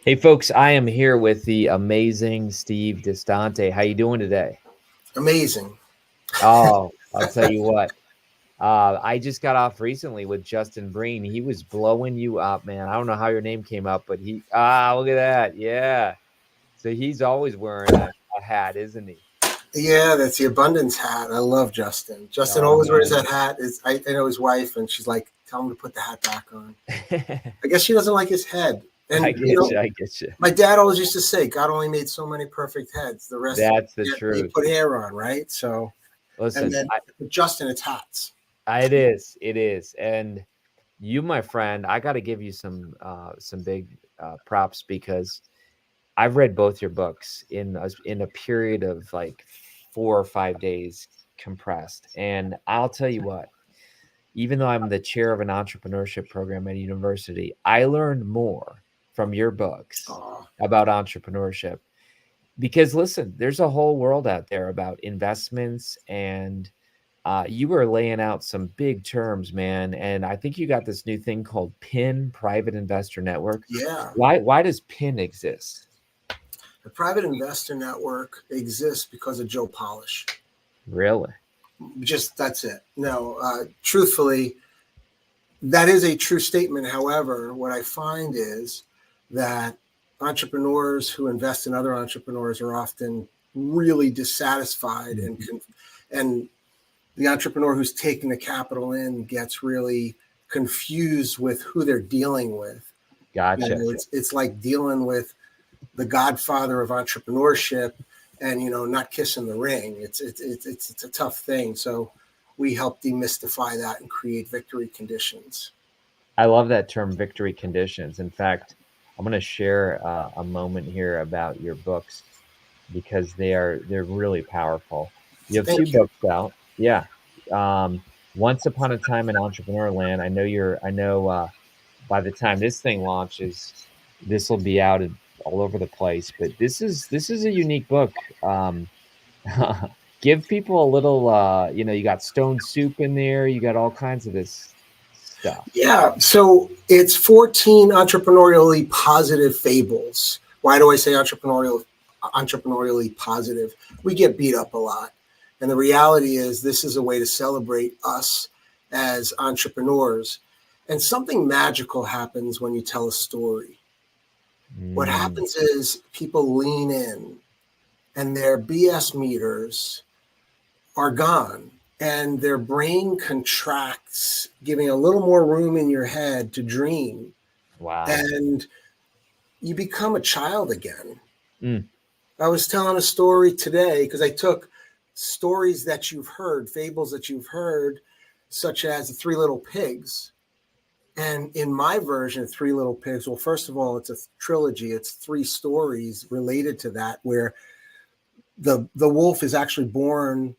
Hey folks, I am here with the amazing Steve Distante. How you doing today? Amazing. Oh, I'll tell you what. I just got off recently with Justin Breen. He was blowing you up, man. I don't know how your name came up, but look at that. Yeah. So he's always wearing a hat, isn't he? Yeah, that's the abundance hat. I love Justin. Justin Oh always wears man. that hat. I know his wife, and she's like, "Tell him to put the hat back on." I guess she doesn't like his head. I And get you. I get you. my dad always used to say, "God only made so many perfect heads. The rest, That's the you truth. put hair on, right?" So, and Listen, then with Justin, it's hats. it is. It is. And you, my friend, I got to give you some big props because I've read both your books in a period of like 4 or 5 days compressed. And I'll tell you what, even though I'm the chair of an entrepreneurship program at a university, I learned more from your books Oh, about entrepreneurship. Because listen, there's a whole world out there about investments and you were laying out some big terms, man. And I think you got this new thing called PIN, Private Investor Network. yeah. Why does PIN exist? The private investor network exists because of Joe Polish. Really? Just that's it. No, truthfully, that is a true statement. However, what I find is that entrepreneurs who invest in other entrepreneurs are often really dissatisfied and the entrepreneur who's taking the capital in gets really confused with who they're dealing with. Gotcha. It's like dealing with the godfather of entrepreneurship and not kissing the ring. It's a tough thing. So we help demystify that and create victory conditions. I love that term, victory conditions. In fact, I'm going to share a moment here about your books because they're really powerful. You have two Thank you. books out. Yeah. Um, Once Upon a Time in Entrepreneur Land. I know by the time this thing launches, this will be out all over the place. But this is a unique book. Um, Give people a little. You got Stone Soup in there. You got all kinds of this stuff. Yeah, so it's 14 entrepreneurially positive fables. Why do I say entrepreneurially positive? We get beat up a lot. And the reality is this is a way to celebrate us as entrepreneurs. And something magical happens when you tell a story. What Mm, happens is people lean in and their BS meters are gone and their brain contracts, giving a little more room in your head to dream. wow. And you become a child again. Mm, I was telling a story today because I took stories that you've heard, fables that you've heard, such as the Three Little Pigs. And in my version of Three Little Pigs, well, first of all, it's a trilogy. It's three stories related to that, where the wolf is actually born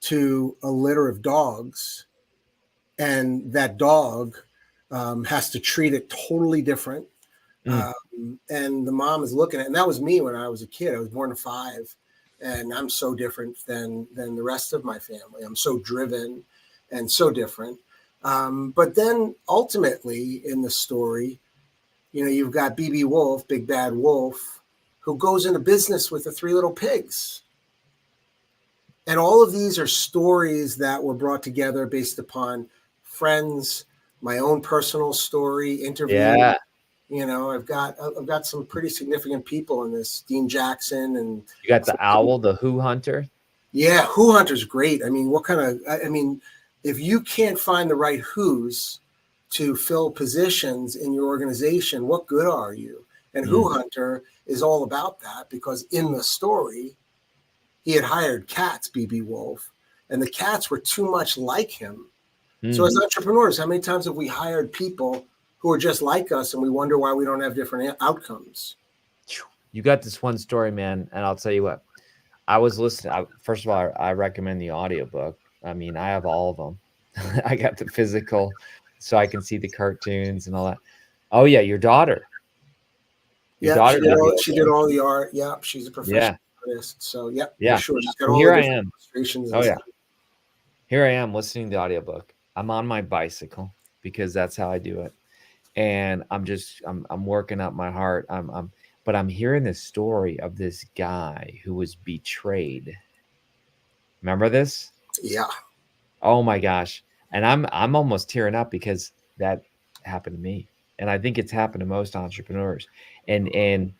to a litter of dogs, and that dog has to treat it totally different. mm. And the mom is looking at, and that was me when I was a kid. I was born at 5, and I'm so different than the rest of my family. I'm so driven and so different. But then ultimately in the story, you've got BB Wolf, Big Bad Wolf, who goes into business with the Three Little Pigs. And all of these are stories that were brought together based upon friends, my own personal story, interviews. Yeah. I've got some pretty significant people in this. Dean Jackson and You got the owl, the Who Hunter. yeah, Who Hunter's great. I mean, what kind of? I mean, if you can't find the right Who's to fill positions in your organization, what good are you? And Mm, Who Hunter is all about that because in the story, he had hired cats, BB Wolf, and the cats were too much like him. So mm. as entrepreneurs, how many times have we hired people who are just like us and we wonder why we don't have different outcomes? You got this one story, man, and I'll tell you what. I was listening. First of all, I recommend the audiobook. I mean, I have all of them. I got the physical, so I can see the cartoons and all that. Oh yeah, your daughter. Your Yeah, daughter did the she did audiobook. all the art. Yeah, she's a Yeah, professional artist. So yeah, for yeah. sure. She's got So all here the I different am. illustrations Oh and yeah, stuff. here I am listening to the audiobook. I'm on my bicycle because that's how I do it. and I'm working up my heart. But I'm hearing this story of this guy who was betrayed. Remember this? Yeah. Oh my gosh. And I'm almost tearing up because that happened to me. And I think it's happened to most entrepreneurs. And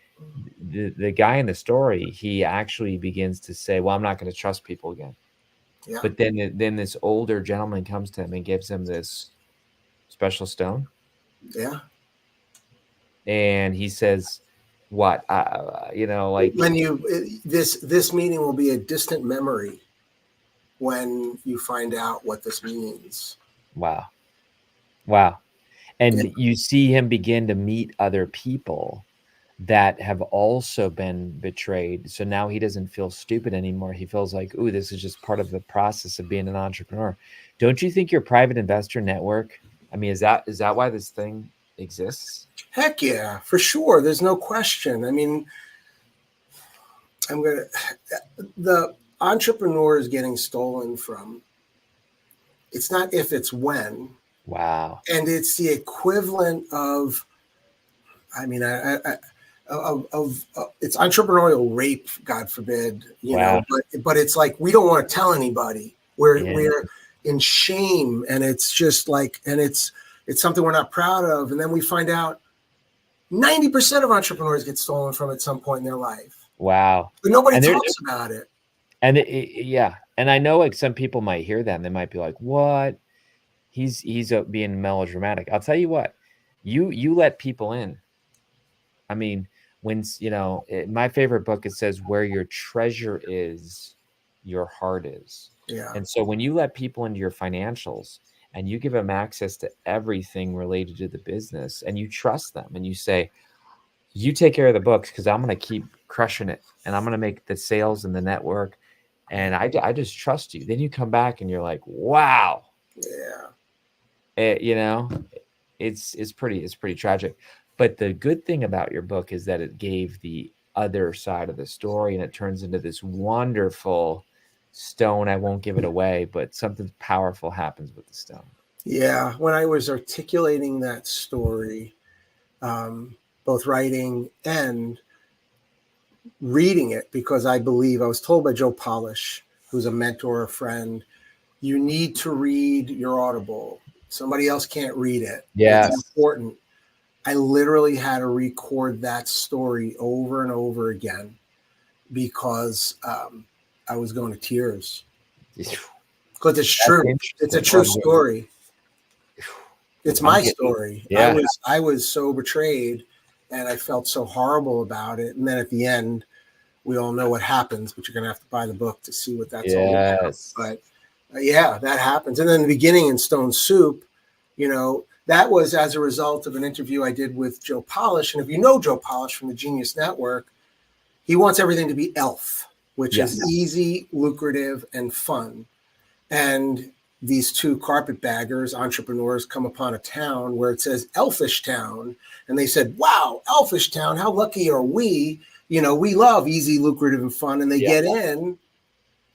the guy in the story, he actually begins to say, "Well, I'm not going to trust people again." Yeah. But then this older gentleman comes to him and gives him this special stone, Yeah. and he says, "What? Like, When this meeting will be a distant memory when you find out what this means. wow, wow." Yeah. And you see him begin to meet other people that have also been betrayed. So now he doesn't feel stupid anymore. He feels like, ooh, this is just part of the process of being an entrepreneur. Don't you think your private investor network? I mean, is that why this thing exists? Heck yeah, for sure. There's no question. I mean, the entrepreneur is getting stolen from. It's not if, it's when. Wow. And it's the equivalent of, I mean, it's entrepreneurial rape, God forbid, Wow. but it's like, we don't want to tell anybody. We're Yeah. in shame, and it's just like, and it's something we're not proud of. And then we find out 90% of entrepreneurs get stolen from at some point in their life. Wow. But nobody And talks about it. And yeah. And I know like some people might hear that and they might be like, what? He's being melodramatic. I'll tell you what, you let people in. I mean, when my favorite book, it says where your treasure is, your heart is. Yeah. And so when you let people into your financials and you give them access to everything related to the business and you trust them and you say, you take care of the books because I'm going to keep crushing it and I'm going to make the sales and the network. And I just trust you. Then you come back and you're like, wow. Yeah. It's pretty tragic. But the good thing about your book is that it gave the other side of the story and it turns into this wonderful stone. I won't give it away, but something powerful happens with the stone. Yeah. When I was articulating that story, both writing and reading it, because I was told by Joe Polish, who's a mentor, a friend, you need to read your Audible. Somebody else can't read it. Yes. It's important. I literally had to record that story over and over again because I was going to tears. Because it's true. It's a true story. It's my story. Yeah. I was so betrayed and I felt so horrible about it. And then at the end, we all know what happens, but you're going to have to buy the book to see what that's all about. But yeah, that happens. And then the beginning in Stone Soup, that was as a result of an interview I did with Joe Polish. And if you know Joe Polish from the Genius Network, he wants everything to be ELF, which is easy, lucrative, and fun. And these two carpetbaggers, entrepreneurs, come upon a town where it says Elfish Town. And they said, wow, Elfish Town, how lucky are we? We love easy, lucrative, and fun. And they get in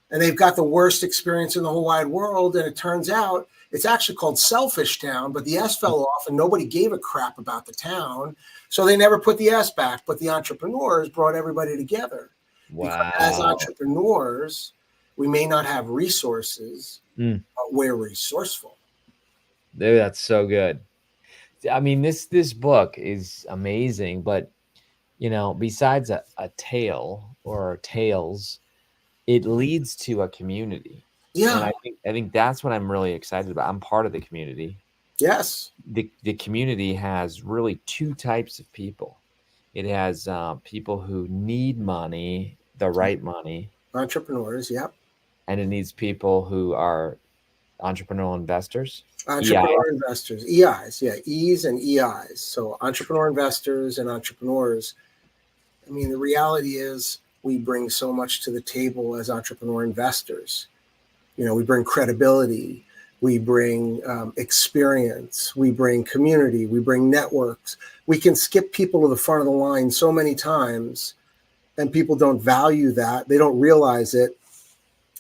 and they've got the worst experience in the whole wide world. And it turns out it's actually called Selfish Town, but the S fell off and nobody gave a crap about the town. So they never put the S back, but the entrepreneurs brought everybody together. Wow. Because as entrepreneurs, we may not have resources, but we're resourceful. Dude, that's so good. I mean, this book is amazing, but besides a tale or tales, it leads to a community. Yeah. And I think that's what I'm really excited about. I'm part of the community. Yes. The community has really two types of people. It has people who need money, the right money. Entrepreneurs, yep. And it needs people who are entrepreneurial investors. Entrepreneur investors, EIs, yeah, E's and EIs. So entrepreneur investors and entrepreneurs. I mean, the reality is we bring so much to the table as entrepreneur investors. We bring credibility, we bring experience, we bring community, we bring networks. We can skip people to the front of the line so many times, and people don't value that. They don't realize it,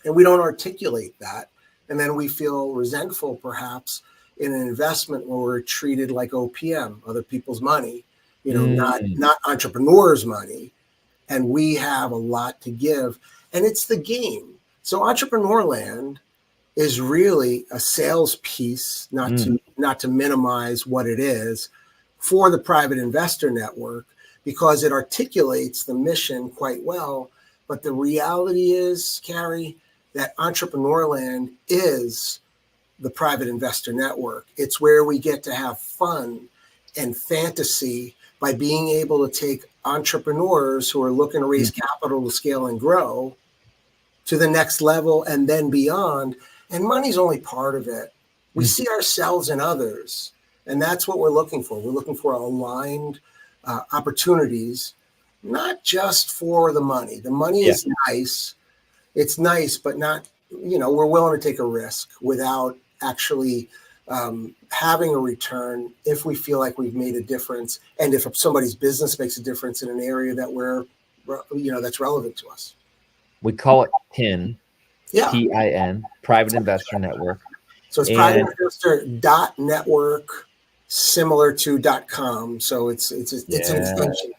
and we don't articulate that. And then we feel resentful, perhaps, in an investment where we're treated like OPM, other people's money, not entrepreneurs' money. And we have a lot to give. And it's the game. So Entrepreneur Land is really a sales piece, not to minimize what it is, for the private investor network, because it articulates the mission quite well. But the reality is, Kary, that Entrepreneur Land is the private investor network. It's where we get to have fun and fantasy by being able to take entrepreneurs who are looking to raise capital to scale and grow to the next level and then beyond. And money's only part of it. We see ourselves in others, and that's what we're looking for. We're looking for aligned opportunities, not just for the money. The money is nice. It's nice, but not, we're willing to take a risk without actually having a return if we feel like we've made a difference, and if somebody's business makes a difference in an area that that's relevant to us. We call it PIN, PIN, Private Investor Network. So it's private investor .network, similar to .com. So it's an extension.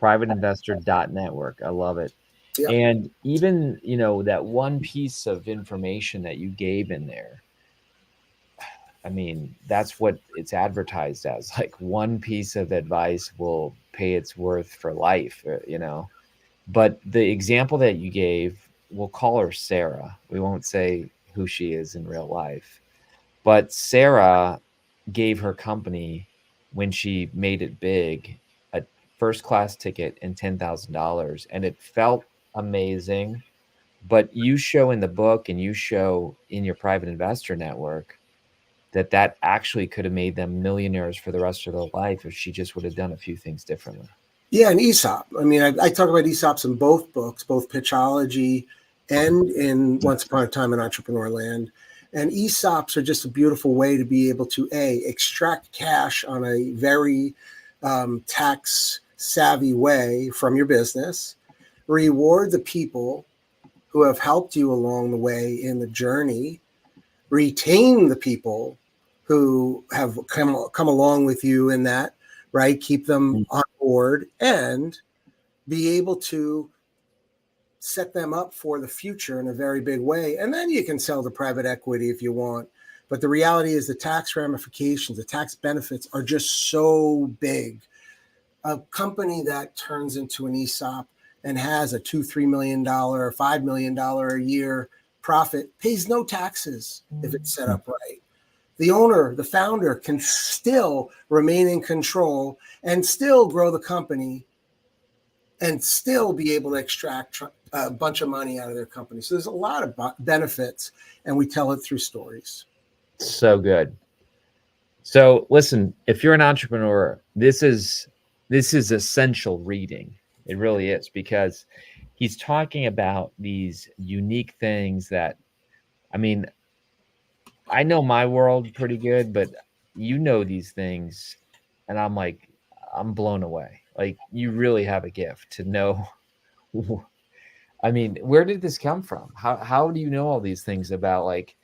Privateinvestor.network. I love it. Yep. And even, that one piece of information that you gave in there, I mean, that's what it's advertised as. Like, one piece of advice will pay its worth for life, But the example that you gave, we'll call her Sarah. We won't say who she is in real life. But Sarah gave her company, when she made it big, a first-class ticket and $10,000. And it felt amazing. But you show in the book, and you show in your private investor network, that actually could have made them millionaires for the rest of their life if she just would have done a few things differently. Yeah, and ESOP. I mean, I talk about ESOPs in both books, both Pitchology and in Once Upon a Time in Entrepreneur Land. And ESOPs are just a beautiful way to be able to, extract cash on a very tax-savvy way from your business, reward the people who have helped you along the way in the journey, retain the people who have come along with you in that, right? Keep them on board, and be able to set them up for the future in a very big way. And then you can sell the private equity if you want. But the reality is the tax ramifications, the tax benefits are just so big. A company that turns into an ESOP and has a $2-3 million or $5 million a year profit pays no taxes if it's set up right. The owner, the founder, can still remain in control and still grow the company and still be able to extract a bunch of money out of their company. So there's a lot of benefits, and we tell it through stories. So good. So listen, if you're an entrepreneur, this is essential reading. It really is, because he's talking about these unique things that, I mean, I know my world pretty good, but these things, and I'm blown away. Like, you really have a gift to know. I mean, where did this come from? How do you know all these things about, like,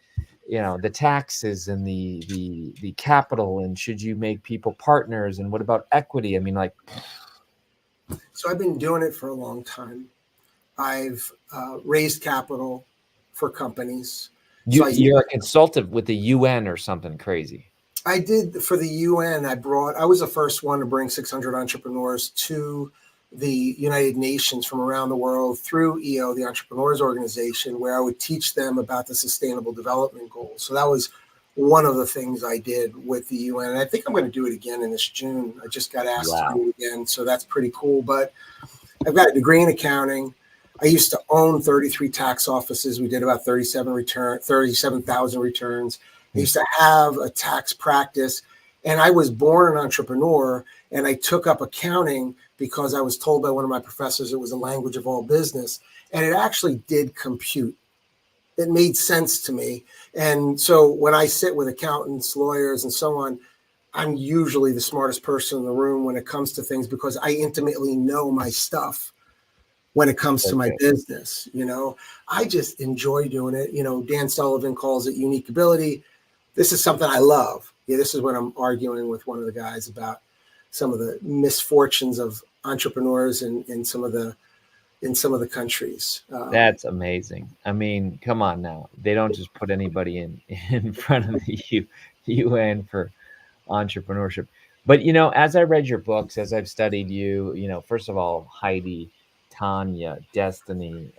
the taxes and the capital, and should you make people partners, and what about equity? I mean, like. So I've been doing it for a long time. I've raised capital for companies. You're a consultant with the UN or something crazy. I did for the UN. I was the first one to bring 600 entrepreneurs to the United Nations from around the world through EO, the Entrepreneurs Organization, where I would teach them about the Sustainable Development Goals. So that was one of the things I did with the UN. And I think I'm going to do it again in this June. I just got asked to do it again. So that's pretty cool. But I've got a degree in accounting. I used to own 33 tax offices. We did about 37,000 returns. I used to have a tax practice, and I was born an entrepreneur, and I took up accounting because I was told by one of my professors it was a language of all business, and it actually did compute. It made sense to me. And so when I sit with accountants, lawyers, and so on, I'm usually the smartest person in the room when it comes to things, because I intimately know my stuff. When it comes to my business, I just enjoy doing it. Dan Sullivan calls it unique ability. this is something I love. Yeah, this is when I'm arguing with one of the guys about some of the misfortunes of entrepreneurs in some of the countries. That's amazing. I mean, come on now. They don't just put anybody in front of the UN for entrepreneurship. But as I read your books, as I've studied you, first of all, Heidi, Tanya, Destiny,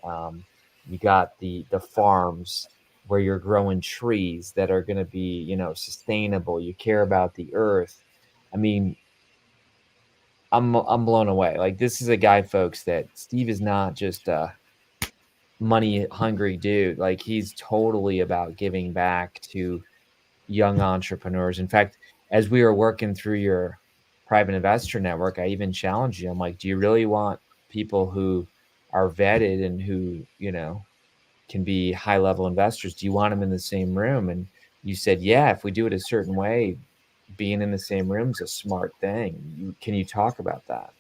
you got the farms where you're growing trees that are going to be, sustainable. You care about the earth. I mean, I'm blown away. Like, this is a guy, folks, that Steve is not just a money hungry dude. Like, he's totally about giving back to young entrepreneurs. In fact, as we were working through your private investor network, I even challenged you. I'm like, do you really want people who are vetted and who, can be high level investors? Do you want them in the same room? And you said, yeah, if we do it a certain way, being in the same room is a smart thing. Can you talk about that?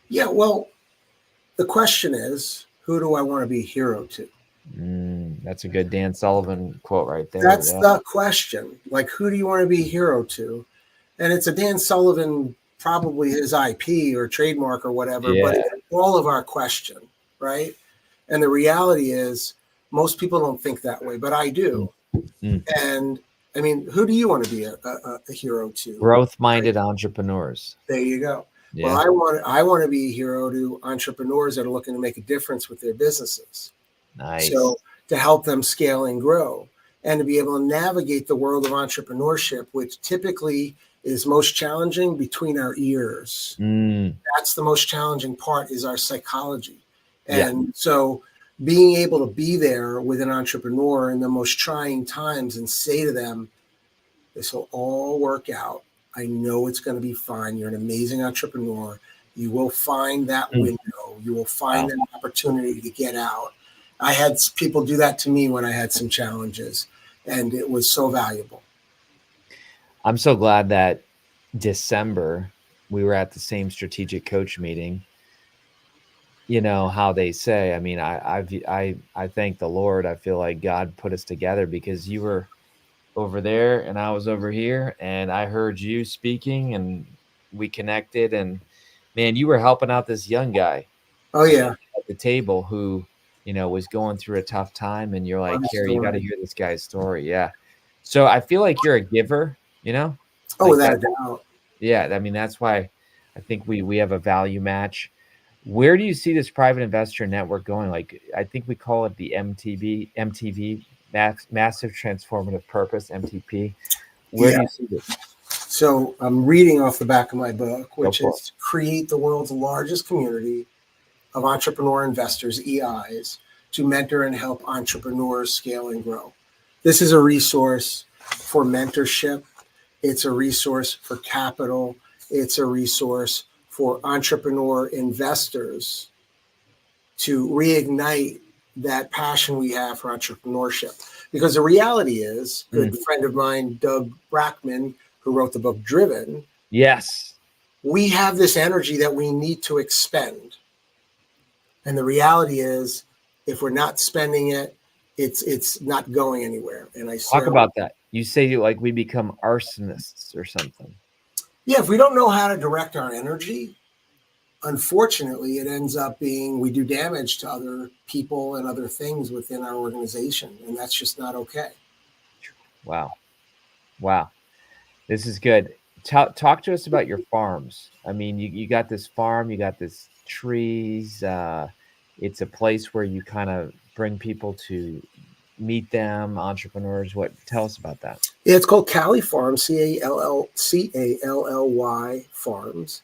Yeah, well, the question is, who do I want to be a hero to? That's a good Dan Sullivan quote right there. That's the question. Like, who do you want to be a hero to? And it's a Dan Sullivan, probably his IP or trademark or whatever, but it's all of our question, right? And the reality is, most people don't think that way, but I do. And I mean, who do you want to be a hero to? Growth-minded entrepreneurs. There you go. Yeah. Well, I want to be a hero to entrepreneurs that are looking to make a difference with their businesses. Nice. So to help them scale and grow, and to be able to navigate the world of entrepreneurship, which typically is most challenging between our ears. That's the most challenging part, is our psychology. And so being able to be there with an entrepreneur in the most trying times and say to them, this will all work out. I know it's going to be fine. You're an amazing entrepreneur. You will find that window. You will find an opportunity to get out. I had people do that to me when I had some challenges, and it was so valuable. I'm so glad that December we were at the same strategic coach meeting. You know how they say, I mean, I thank the Lord. I feel like God put us together because you were over there and I was over here, and I heard you speaking and we connected, and man, you were helping out this young guy. Oh yeah. At the table who, was going through a tough time, and you're like, Kary, you got to hear this guy's story. Yeah. So I feel like you're a giver, Oh, like without a doubt. Yeah. I mean, that's why I think we have a value match. Where do you see this private investor network going? Like, I think we call it the MTV, Massive Transformative Purpose, MTP. Where do you see this? So I'm reading off the back of my book, which is to create the world's largest community of entrepreneur investors, EIs, to mentor and help entrepreneurs scale and grow. This is a resource for mentorship. It's a resource for capital. It's a resource for entrepreneur investors to reignite that passion we have for entrepreneurship. Because the reality is, a good friend of mine, Doug Brackman, who wrote the book Driven. Yes. We have this energy that we need to expend. And the reality is, if we're not spending it, it's not going anywhere. And I talk about that. You say like we become arsonists or something. Yeah, if we don't know how to direct our energy, unfortunately, it ends up being we do damage to other people and other things within our organization, and that's just not okay. Wow. This is good. Talk to us about your farms. I mean, you got this farm, you got this trees. It's a place where you kind of bring people to meet them, entrepreneurs. Tell us about that. Yeah, it's called Kally Farms, Cally Farms.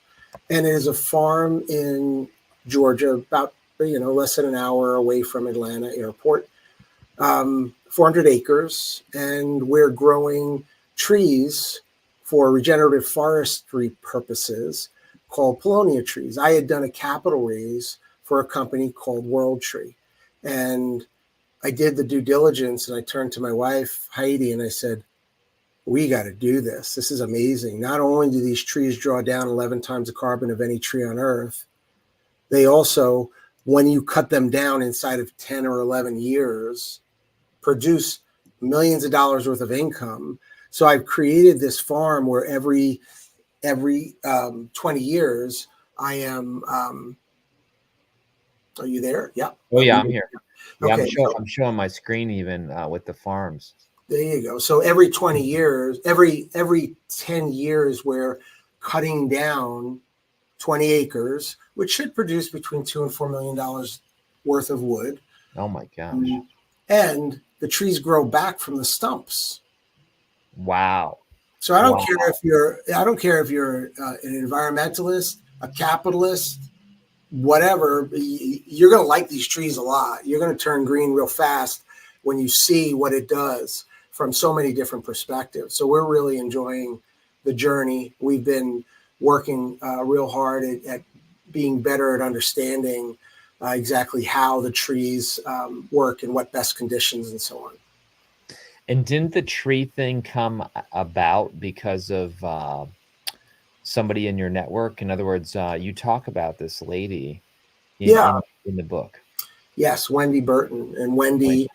And it is a farm in Georgia, about less than an hour away from Atlanta Airport, 400 acres, and we're growing trees for regenerative forestry purposes called Paulownia trees. I had done a capital raise for a company called World Tree, and I did the due diligence, and I turned to my wife, Heidi, and I said, we got to do this. This is amazing. Not only do these trees draw down 11 times the carbon of any tree on earth, they also, when you cut them down inside of 10 or 11 years, produce millions of dollars worth of income. So I've created this farm where every 20 years I am. Are you there? Yeah. Oh yeah, I'm here. Yeah, Okay. I'm showing my screen even with the farms. There you go. So every 20 years, every 10 years, we're cutting down 20 acres, which should produce between $2 and $4 million worth of wood. Oh my gosh. And the trees grow back from the stumps. Wow. So I don't care if you're an environmentalist, a capitalist, whatever. You're going to like these trees a lot. You're going to turn green real fast when you see what it does from so many different perspectives. So we're really enjoying the journey. We've been working real hard at being better at understanding exactly how the trees work and what best conditions and so on. And didn't the tree thing come about because of somebody in your network? In other words, you talk about this lady in the book. Yes, Wendy Burton. And Wendy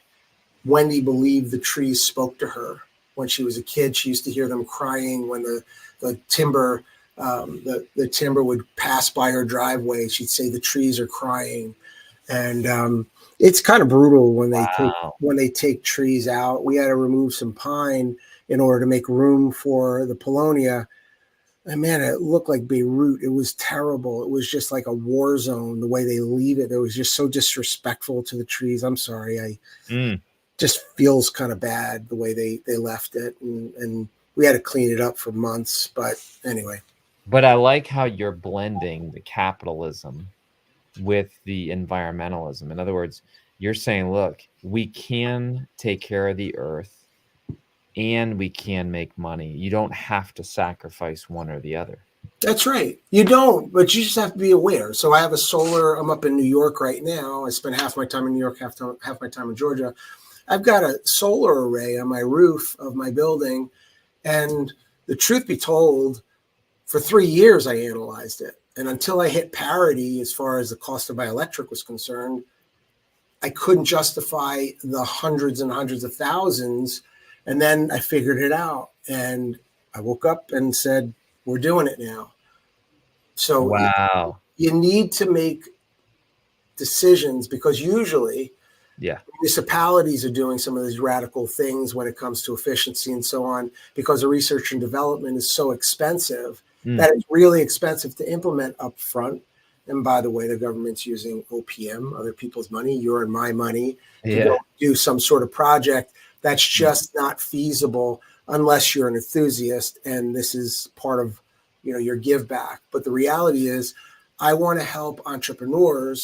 believed the trees spoke to her. When she was a kid, she used to hear them crying when the timber the timber would pass by her driveway. She'd say the trees are crying. And it's kind of brutal when they take trees out. We had to remove some pine in order to make room for the Polonia. And man, it looked like Beirut. It was terrible. It was just like a war zone, the way they leave it. It was just so disrespectful to the trees. I'm sorry. Just feels kind of bad the way they left it. And we had to clean it up for months. But anyway. But I like how you're blending the capitalism with the environmentalism. In other words, you're saying, look, we can take care of the earth and we can make money. You don't have to sacrifice one or the other. That's right. You don't, but you just have to be aware. So I have a solar. I'm up in New York right now. I spend half my time in New York, half my time in Georgia. I've got a solar array on my roof of my building. And the truth be told, for 3 years, I analyzed it. And until I hit parity as far as the cost of my electric was concerned, I couldn't justify the hundreds and hundreds of thousands. And then I figured it out. And I woke up and said, we're doing it now. So wow. You need to make decisions, because usually municipalities are doing some of these radical things when it comes to efficiency and so on, because the research and development is so expensive that it's really expensive to implement up front. And by the way, the government's using OPM, other people's money, your and my money, to go do some sort of project that's just not feasible unless you're an enthusiast and this is part of your give back. But the reality is, I want to help entrepreneur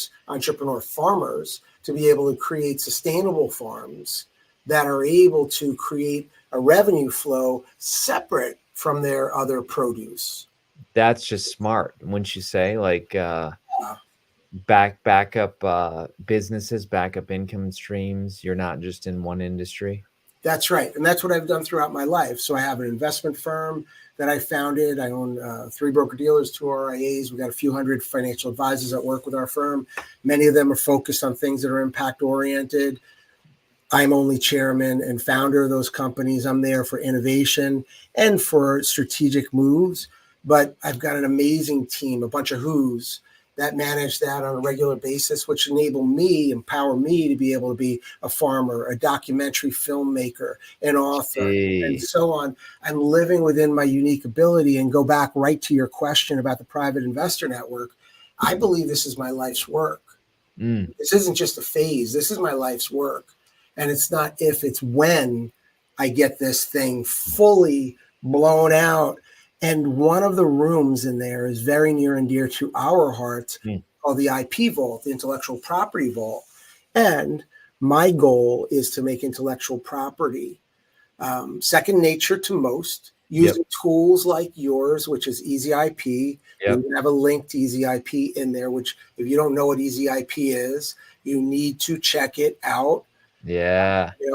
farmers to be able to create sustainable farms that are able to create a revenue flow separate from their other produce. That's just smart, wouldn't you say? Like backup businesses, backup income streams. You're not just in one industry. That's right. And that's what I've done throughout my life. So I have an investment firm that I founded. I own 3 broker-dealers, 2 RIAs. We've got a few hundred financial advisors that work with our firm. Many of them are focused on things that are impact-oriented. I'm only chairman and founder of those companies. I'm there for innovation and for strategic moves. But I've got an amazing team, a bunch of who's that manage that on a regular basis, which empower me to be able to be a farmer, a documentary filmmaker, an author, and so on. I'm living within my unique ability. And go back right to your question about the private investor network. I believe this is my life's work. This isn't just a phase. This is my life's work. And it's not if, it's when I get this thing fully blown out. And one of the rooms in there is very near and dear to our hearts, called the IP vault, the intellectual property vault. And my goal is to make intellectual property second nature to most, using tools like yours, which is Easy IP. We have a link to Easy IP in there, which if you don't know what Easy IP is, you need to check it out.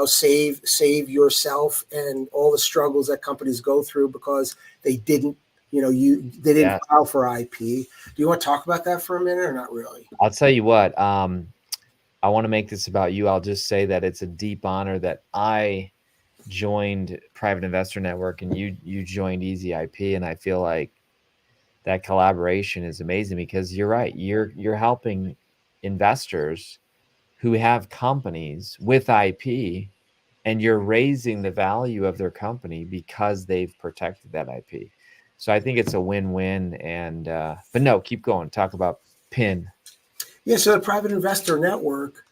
Save yourself and all the struggles that companies go through because they didn't file for IP. Do you want to talk about that for a minute or not really? I'll tell you what, I want to make this about you. I'll just say that it's a deep honor that I joined Private Investor Network and you joined Easy IP, and I feel like that collaboration is amazing because you're right. You're helping investors who have companies with IP, and you're raising the value of their company because they've protected that IP. So I think it's a win-win. And but no, keep going. Talk about PIN. Yeah, so the Private Investor Network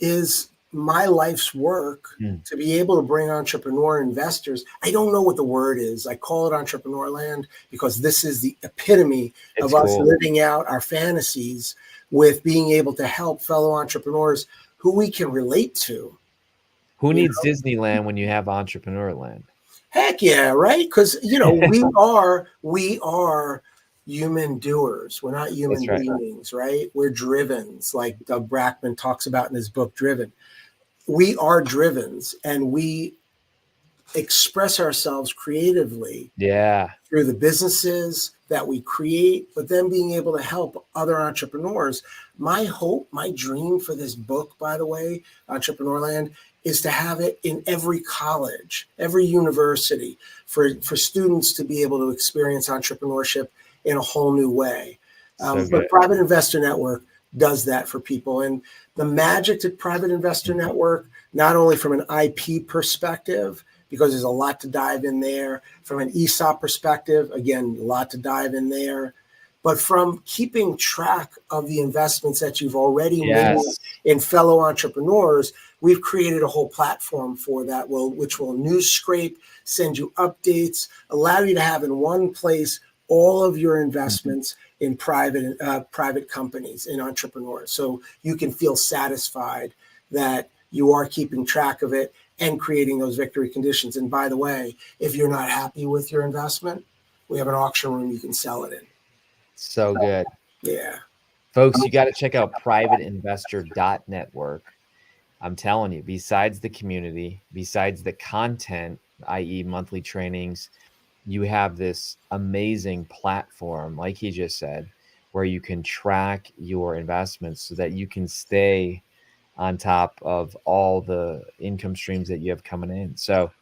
is my life's work to be able to bring entrepreneur investors. I don't know what the word is. I call it entrepreneur land because this is the epitome of us living out our fantasies with being able to help fellow entrepreneurs who we can relate to. Who needs Disneyland when you have entrepreneur land? Heck yeah, right? Because we are human doers. We're not human beings, right? We're drivens, like Doug Brackman talks about in his book Driven. We are drivens, and we express ourselves creatively through the businesses that we create, but then being able to help other entrepreneurs. My hope, my dream for this book, by the way, Entrepreneurland, is to have it in every college, every university, for students to be able to experience entrepreneurship in a whole new way. But Private Investor Network does that for people. And the magic to Private Investor Network, not only from an IP perspective, because there's a lot to dive in there, from an ESOP perspective, again, a lot to dive in there, but from keeping track of the investments that you've already made in fellow entrepreneurs, we've created a whole platform for that, which will news scrape, send you updates, allow you to have in one place all of your investments in private companies, in entrepreneurs. So you can feel satisfied that you are keeping track of it and creating those victory conditions. And by the way, if you're not happy with your investment, we have an auction room you can sell it in. So good. Yeah. Folks, you got to check out privateinvestor.network. I'm telling you, besides the community, besides the content, i.e. monthly trainings, you have this amazing platform, like he just said, where you can track your investments so that you can stay on top of all the income streams that you have coming in. So,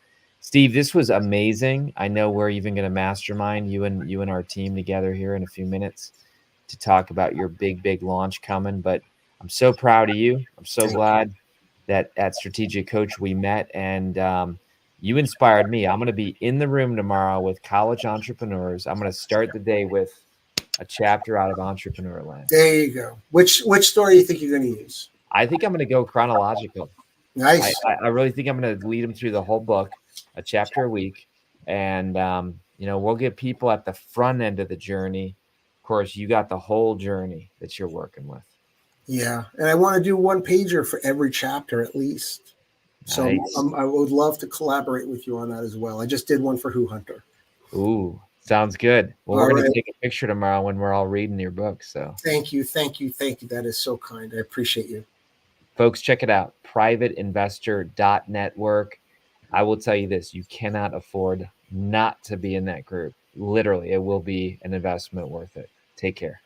Steve, this was amazing. I know we're even going to mastermind you and our team together here in a few minutes to talk about your big launch coming. But I'm so proud of you. I'm so glad that at Strategic Coach we met, and you inspired me. I'm going to be in the room tomorrow with college entrepreneurs. I'm going to start the day with a chapter out of Entrepreneurland. There you go. Which story do you think you're going to use? I think I'm going to go chronological. Nice. I really think I'm going to lead them through the whole book, a chapter a week. And, we'll get people at the front end of the journey. Of course, you got the whole journey that you're working with. Yeah. And I want to do one pager for every chapter at least. So I would love to collaborate with you on that as well. I just did one for Who Hunter. Ooh, sounds good. Well, we're going to take a picture tomorrow when we're all reading your book. So thank you. That is so kind. I appreciate you. Folks, check it out. privateinvestor.network. I will tell you this, you cannot afford not to be in that group. Literally, it will be an investment worth it. Take care.